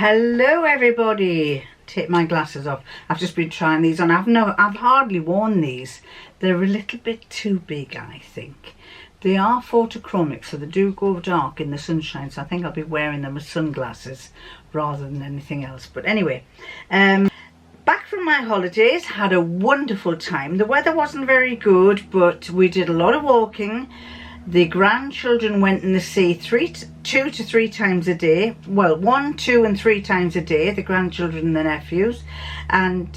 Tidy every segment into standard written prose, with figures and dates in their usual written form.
Hello everybody. Take my glasses off. I've just been trying these on. I've hardly worn these. They're a little bit too big, I think. They are photochromic, so they do go dark in the sunshine, so I think I'll be wearing them as sunglasses rather than anything else. But anyway, back from my holidays, had a wonderful time. The weather wasn't very good, but we did a lot of walking. The grandchildren went in the sea 2 to 3 times a day. Well, 1, 2 and 3 times a day, the grandchildren and the nephews. And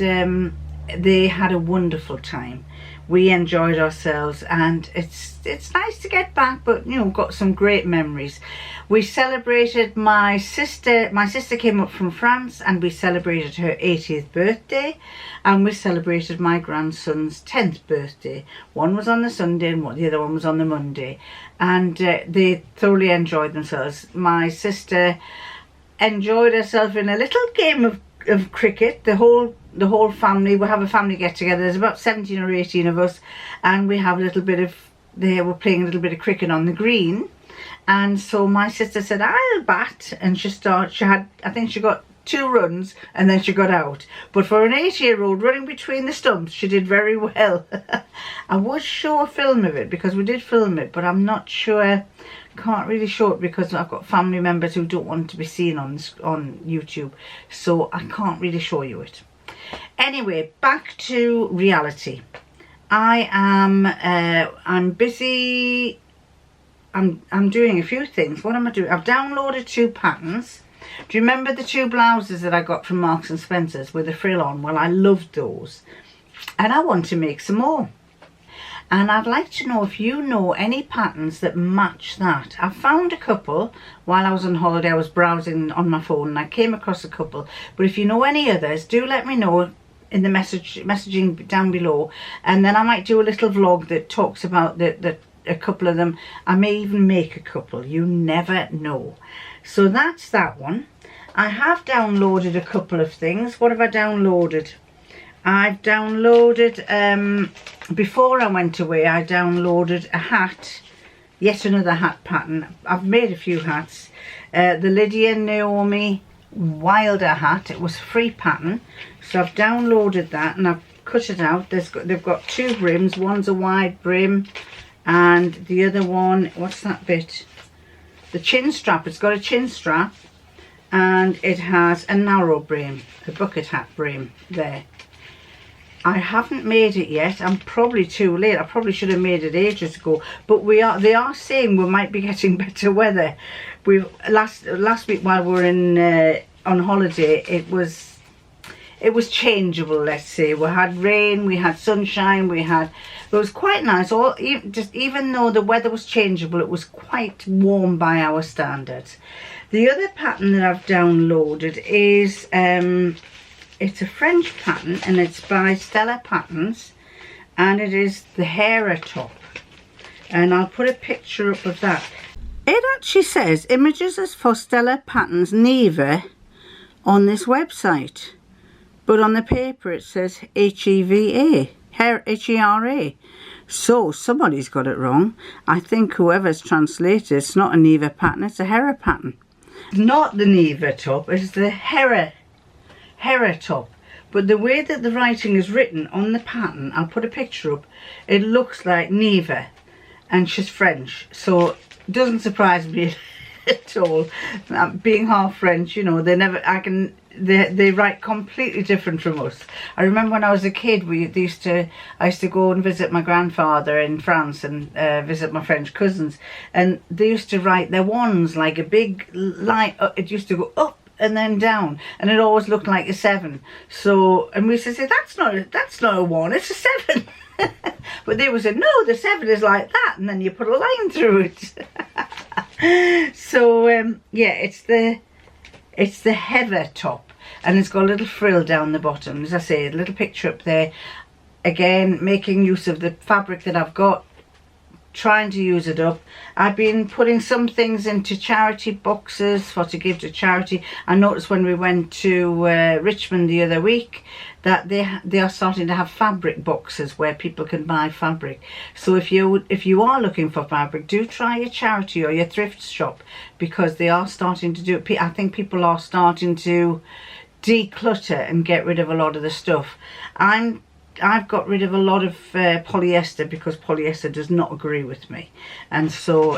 they had a wonderful time. We enjoyed ourselves, and it's nice to get back, but you know, got some great memories. We celebrated my sister came up from France, and we celebrated her 80th birthday, and we celebrated my grandson's 10th birthday. One was on the Sunday and the other one was on the Monday, and they thoroughly enjoyed themselves. My sister enjoyed herself in a little game of cricket. The whole family, we have a family get together. There's about 17 or 18 of us, and we have a little bit of, they were playing a little bit of cricket on the green. And so my sister said, I'll bat, and she had, I think she got 2 runs and then she got out. But for an 8-year-old running between the stumps, she did very well. I would show a film of it, because we did film it, but I'm not sure, can't really show it because I've got family members who don't want to be seen on YouTube, so I can't really show you it. Anyway, back to reality. I'm busy. I'm doing a few things. What am I doing? I've downloaded 2 patterns. Do you remember the 2 blouses that I got from Marks and Spencer's with the frill on? Well, I loved those, and I want to make some more. And I'd like to know if you know any patterns that match that. I found a couple while I was on holiday. I was browsing on my phone and I came across a couple. But if you know any others, do let me know in the messaging down below. And then I might do a little vlog that talks about a couple of them. I may even make a couple. You never know. So that's that one. I have downloaded a couple of things. What have I downloaded? I've downloaded, before I went away, I downloaded a hat, yet another hat pattern. I've made a few hats. The Lydia Naomi Wilder hat, it was a free pattern, so I've downloaded that and I've cut it out. They've got 2 brims, one's a wide brim and the other one, what's that bit? The chin strap, it's got a chin strap and it has a narrow brim, a bucket hat brim there. I haven't made it yet. I'm probably too late. I probably should have made it ages ago. But they are saying we might be getting better weather. Last week while we were on holiday, it was changeable. Let's say we had rain, we had sunshine, it was quite nice. Even though the weather was changeable, it was quite warm by our standards. The other pattern that I've downloaded is it's a French pattern, and it's by Stella Patterns, and it is the Hera top, and I'll put a picture up of that. It actually says images as for Stella Patterns Neva on this website, but on the paper it says H-E-V-A, H-E-R-A. So somebody's got it wrong. I think whoever's translated, it's not a Neva pattern, it's a Hera pattern. Not the Neva top, it's the Hera top. But the way that the writing is written on the pattern, I'll put a picture up, it looks like Neva, and she's French, so it doesn't surprise me at all. Being half French, you know, they write completely different from us. I remember when I was a kid, I used to go and visit my grandfather in France and visit my French cousins, and they used to write their ones like a big line. It used to go up and then down, and it always looked like a 7. So, and we used to say, that's not a 1, it's a 7. But they would say, no, the 7 is like that, and then you put a line through it. So yeah, it's the Heather top, and it's got a little frill down the bottom. As I say, a little picture up there. Again, making use of the fabric that I've got, trying to use it up. I've been putting some things into charity boxes for to give to charity. I noticed when we went to Richmond the other week that they are starting to have fabric boxes where people can buy fabric. So if you are looking for fabric, do try your charity or your thrift shop, because they are starting to do it. I think people are starting to declutter and get rid of a lot of the stuff. I've got rid of a lot of polyester, because polyester does not agree with me, and so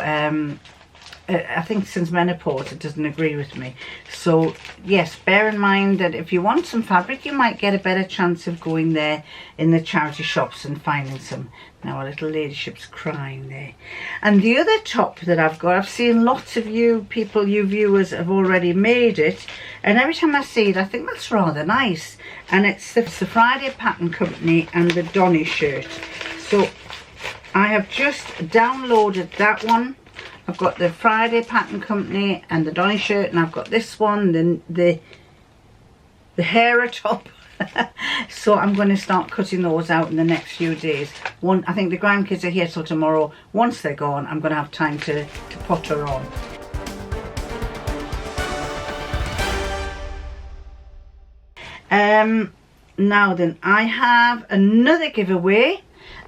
I think since menopause it doesn't agree with me. So yes, bear in mind that if you want some fabric, you might get a better chance of going there in the charity shops and finding some. Now our little ladyship's crying there. And the other top that I've got, I've seen lots of you viewers have already made it, and every time I see it I think that's rather nice. And it's the Friday Pattern Company and the Donny shirt. So I have just downloaded that one. I've got the Friday Pattern Company and the Donny shirt, and I've got this one, the Hera top. So I'm going to start cutting those out in the next few days. I think the grandkids are here till tomorrow. Once they're gone, I'm going to have time to potter on. Now then, I have another giveaway,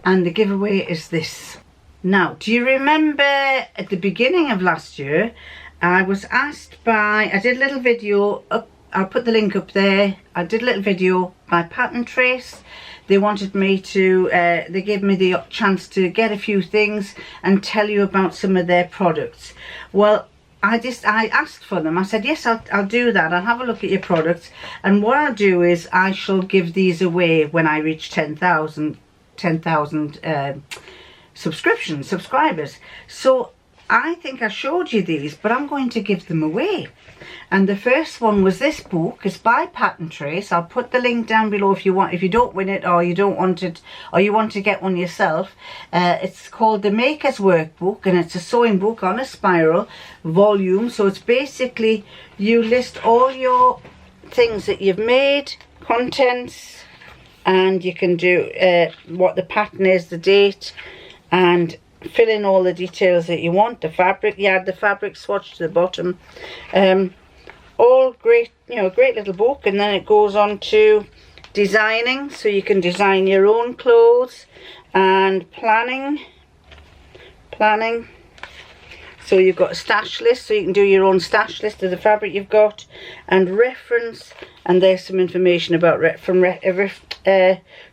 and the giveaway is this. Now, do you remember at the beginning of last year, I was asked I did a little video up, I'll put the link up there. I did a little video by Pattern Trace. They wanted me to, they gave me the chance to get a few things and tell you about some of their products. Well, I asked for them. I said, yes, I'll do that. I'll have a look at your products. And what I'll do is I shall give these away when I reach 10,000 subscribers. So I think I showed you these, but I'm going to give them away. And the first one was this book. It's by Pattern Trace. I'll put the link down below if you don't win it, or you don't want it, or you want to get one yourself. It's called the Maker's Workbook, and it's a sewing book on a spiral volume. So it's basically, you list all your things that you've made, contents, and you can do what the pattern is, the date, and fill in all the details that you want. The fabric, you add the fabric swatch to the bottom. All great, great little book. And then it goes on to designing, so you can design your own clothes, and planning. So you've got a stash list, so you can do your own stash list of the fabric you've got, and reference. And there's some information about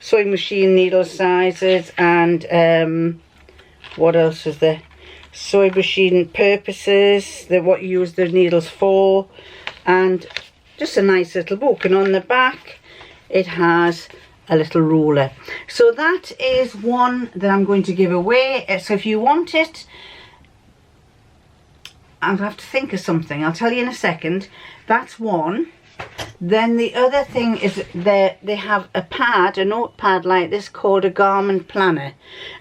sewing machine needle sizes, and what else is there? Sewing machine purposes, what you use the needles for, and just a nice little book. And on the back it has a little ruler. So that is one that I'm going to give away. So if you want it, I'll have to think of something. I'll tell you in a second. That's one. Then the other thing is they have a notepad like this called a garment planner,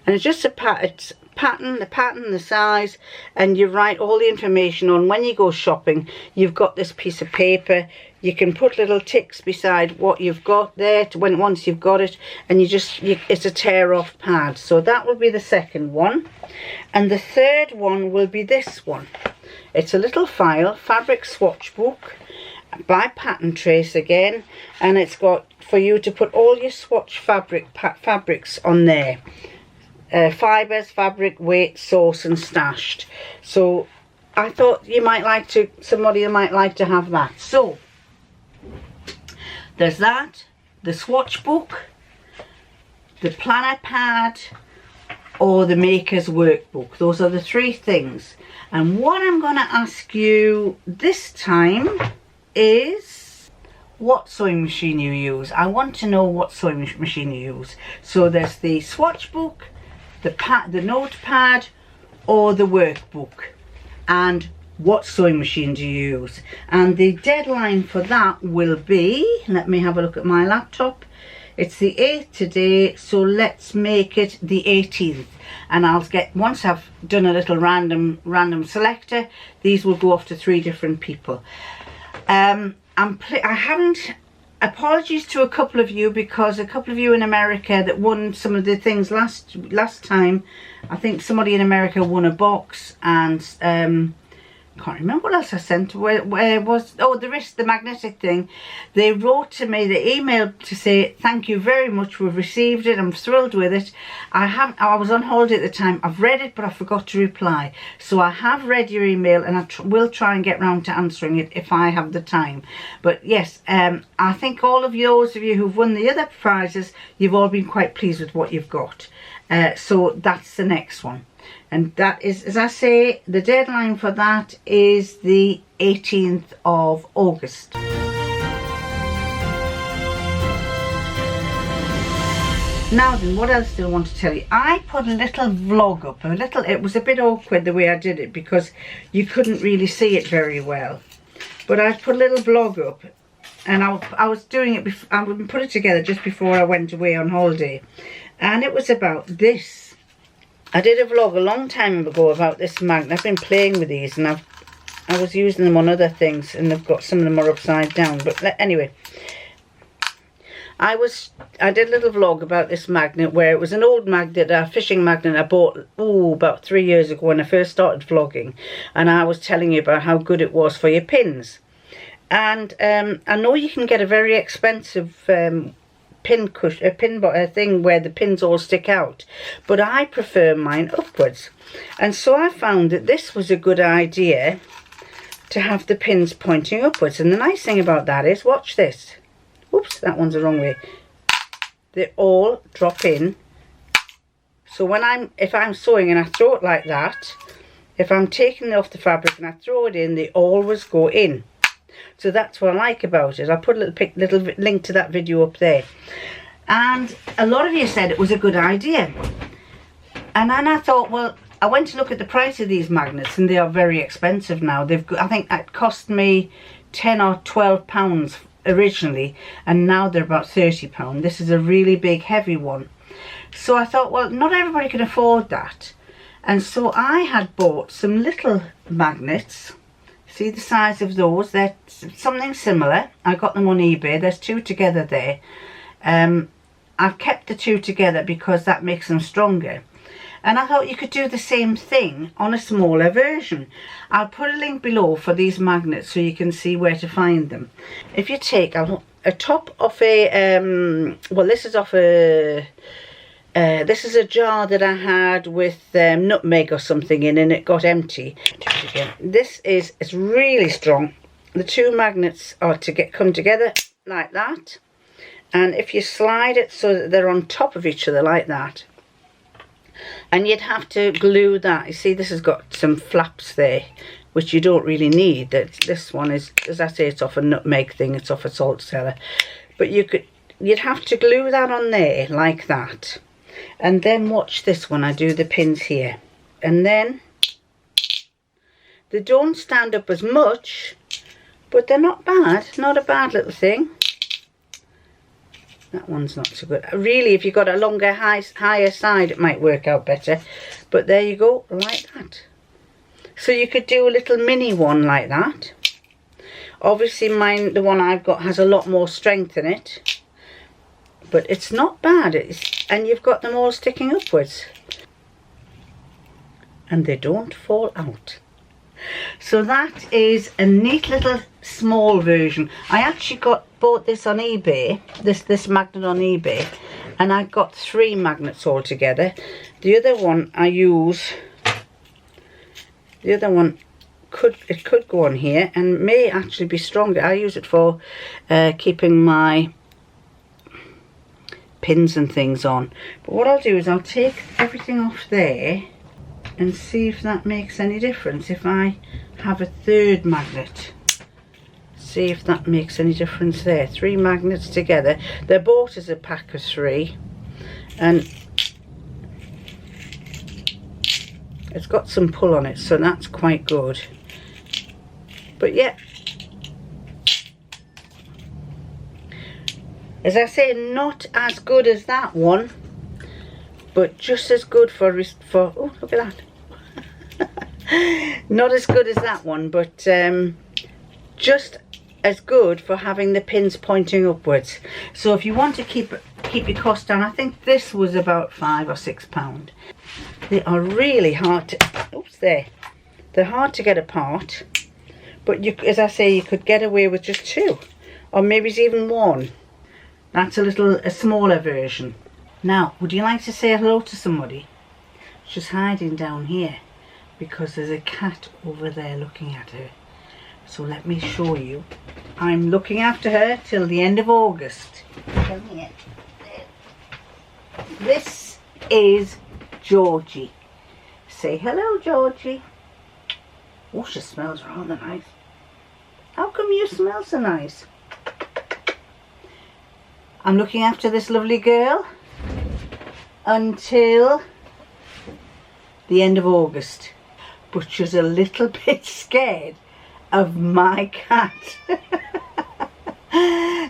and it's just the pattern, the size, and you write all the information on. When you go shopping, you've got this piece of paper. You can put little ticks beside what you've got there once you've got it, and it's a tear off pad. So that will be the second one, and the third one will be this one. It's a little file fabric swatch book by Pattern Trace again, and it's got for you to put all your swatch fabrics on there. Fibres, fabric, weight, source, and stashed. So I thought somebody might like to have that. So there's that, the swatch book, the planner pad, or the Maker's Workbook. Those are the three things. And what I'm going to ask you this time is what sewing machine you use. I want to know what sewing machine you use. So there's the swatch book, the notepad, or the workbook, and what sewing machine do you use. And the deadline for that will be, let me have a look at my laptop, it's the 8th today, so let's make it the 18th. And once I've done a little random selector, these will go off to 3 different people. I haven't apologies to a couple of you, because a couple of you in America that won some of the things last time. I think somebody in America won a box, and can't remember what else I sent. Where was, oh, the magnetic thing. They wrote to me, they emailed to say thank you very much, we've received it, I'm thrilled with it. I was on holiday at the time, I've read it but I forgot to reply, so I have read your email, and I will try and get round to answering it if I have the time. But yes, I think all of those of you who've won the other prizes, you've all been quite pleased with what you've got. So that's the next one. And that is, as I say, the deadline for that is the 18th of August. Now then, what else do I want to tell you? I put a little vlog up, it was a bit awkward the way I did it because you couldn't really see it very well. But I put a little vlog up, and I was doing it, I put it together just before I went away on holiday. And it was about this. I did a vlog a long time ago about this magnet. I've been playing with these, and I was using them on other things, and they've got, some of them are upside down. But anyway, I did a little vlog about this magnet, where it was an old magnet, a fishing magnet I bought about 3 years ago when I first started vlogging, and I was telling you about how good it was for your pins. And I know you can get a very expensive pin thing where the pins all stick out, but I prefer mine upwards, and so I found that this was a good idea to have the pins pointing upwards. And the nice thing about that is, watch this, oops, that one's the wrong way, they all drop in. So when if I'm sewing and I throw it like that, if I'm taking it off the fabric and I throw it in, they always go in. So that's what I like about it. I'll put a little link to that video up there. And a lot of you said it was a good idea. And then I thought, well, I went to look at the price of these magnets, and they are very expensive now. I think it cost me £10 or £12 originally, and now they're about £30. This is a really big, heavy one. So I thought, well, not everybody can afford that. And so I had bought some little magnets. See the size of those? They're something similar. I got them on eBay. There's two together there. I've kept the two together because that makes them stronger. And I thought you could do the same thing on a smaller version. I'll put a link below for these magnets so you can see where to find them. If you take a top off a, well, this is off a, this is a jar that I had with nutmeg or something in, and it got empty. This is, it's really strong. The two magnets are to come together like that, and if you slide it so that they're on top of each other like that, and you'd have to glue that. You see, this has got some flaps there, which you don't really need. This one is, as I say, it's off a nutmeg thing, it's off a salt cellar, but you'd have to glue that on there like that. And then watch this when I do the pins here. And then they don't stand up as much, but they're not bad. Not a bad little thing. That one's not so good. Really, if you've got a longer, higher side, it might work out better. But there you go, like that. So you could do a little mini one like that. Obviously mine, the one I've got, has a lot more strength in it. But it's not bad, and you've got them all sticking upwards, and they don't fall out. So that is a neat little small version. I actually bought this on eBay, this magnet on eBay, and I got 3 magnets all together. The other one I use, the other one could go on here and may actually be stronger. I use it for keeping my pins and things on. But what I'll do is I'll take everything off there and see if that makes any difference. If I have a 3rd magnet, see if that makes any difference there. 3 magnets together. They're bought as a pack of 3, and it's got some pull on it, so that's quite good. But yeah, as I say, not as good as that one, but just as good for oh, look at that. Not as good as that one, but just as good for having the pins pointing upwards. So if you want to keep your cost down, I think this was about £5 or £6. They are really hard to, oops, there. They're hard to get apart, but you, as I say, you could get away with just 2, or maybe it's even 1. That's a smaller version. Now, would you like to say hello to somebody? She's hiding down here because there's a cat over there looking at her. So let me show you. I'm looking after her till the end of August. Come here. This is Georgie. Say hello, Georgie. Oh, she smells rather nice. How come you smell so nice? I'm looking after this lovely girl until the end of August. But she's a little bit scared of my cat.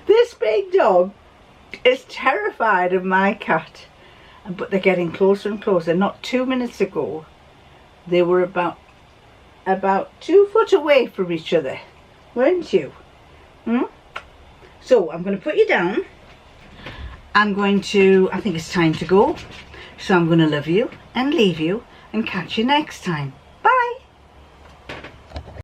This big dog is terrified of my cat. But they're getting closer and closer. Not 2 minutes ago, they were about 2 foot away from each other, weren't you? So I'm going to put you down. I think it's time to go. So I'm going to love you and leave you and catch you next time.